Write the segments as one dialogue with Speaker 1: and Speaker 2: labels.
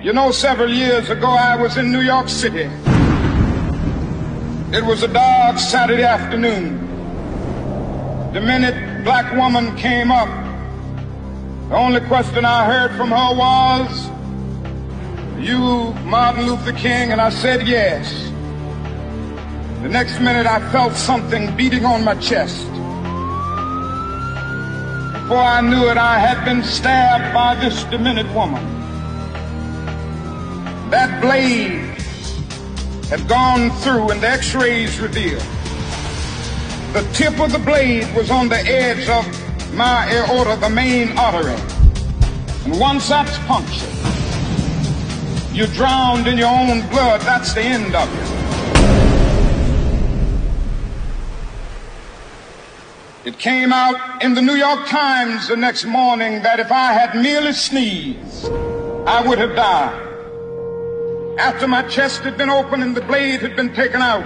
Speaker 1: You know, several years ago, I was in New York City. It was a dark Saturday afternoon. The minute black woman came up, the only question I heard from her was, "You Martin Luther King?" And I said, "Yes." The next minute, I felt something beating on my chest. Before I knew it, I had been stabbed by this demented woman. That blade had gone through, and the x-rays revealed the tip of the blade was on the edge of my aorta, the main artery. And once that's punctured, you're drowned in your own blood. That's the end of it. It came out in the New York Times the next morning that if I had merely sneezed, I would have died. After my chest had been opened and the blade had been taken out,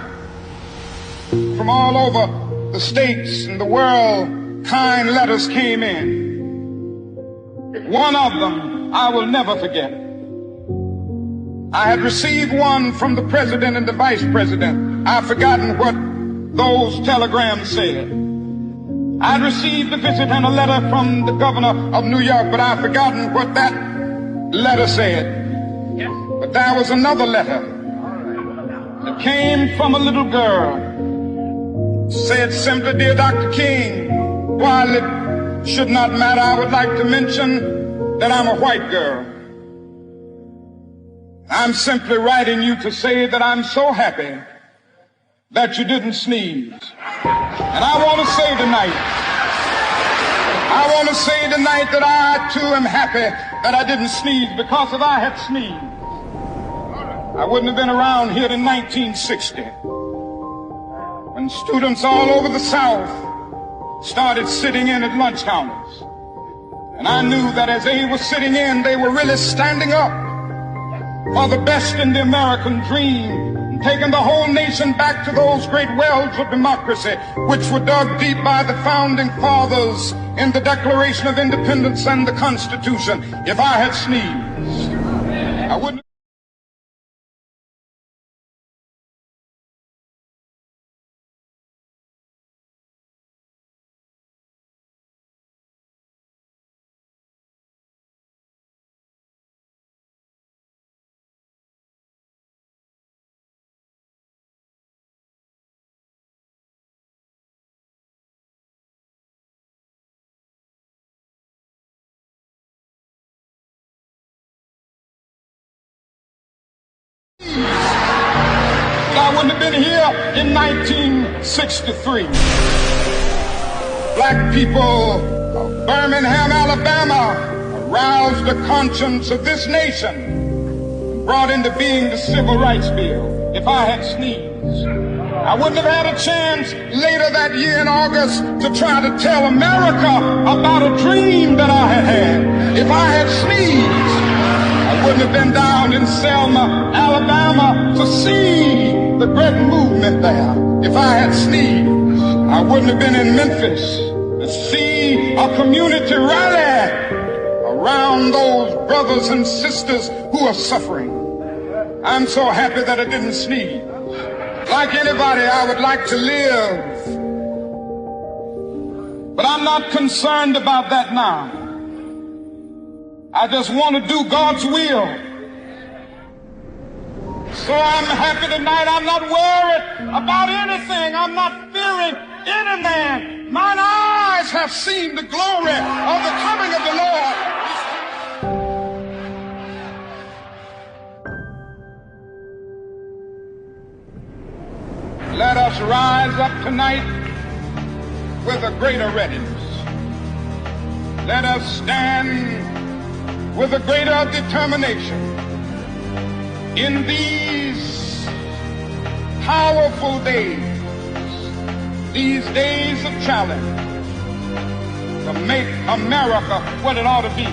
Speaker 1: from all over the states and the world, kind letters came in. One of them I will never forget. I had received one from the president and the vice president. I've forgotten what those telegrams said. I'd received a visit and a letter from the governor of New York, but I've forgotten what that letter said. But there was another letter that came from a little girl. Said simply, "Dear Dr. King, while it should not matter, I would like to mention that I'm a white girl. I'm simply writing you to say that I'm so happy that you didn't sneeze." And I want to say tonight that I too am happy that I didn't sneeze, because if I had sneezed, I wouldn't have been around here in 1960 when students all over the South started sitting in at lunch counters. And I knew that as they were sitting in, they were really standing up for the best in the American dream, and taking the whole nation back to those great wells of democracy which were dug deep by the founding fathers in the Declaration of Independence and the Constitution. If I had sneezed, I wouldn't. I wouldn't have been here in 1963. Black people of Birmingham, Alabama aroused the conscience of this nation and brought into being the Civil Rights Bill. If I had sneezed, I wouldn't have had a chance later that year in August to try to tell America about a dream that I had had. If I had sneezed, I wouldn't have been down in Selma, Alabama to see the great movement there. If I had sneezed, I wouldn't have been in Memphis to see a community rally around those brothers and sisters who are suffering. I'm so happy that I didn't sneeze. Like anybody, I would like to live, but I'm not concerned about that now. I just want to do God's will. So I'm happy tonight. I'm not worried about anything. I'm not fearing any man. Mine eyes have seen the glory of the coming of the Lord. Let us rise up tonight with a greater readiness. Let us stand with a greater determination in these powerful days, these days of challenge, to make America what it ought to be.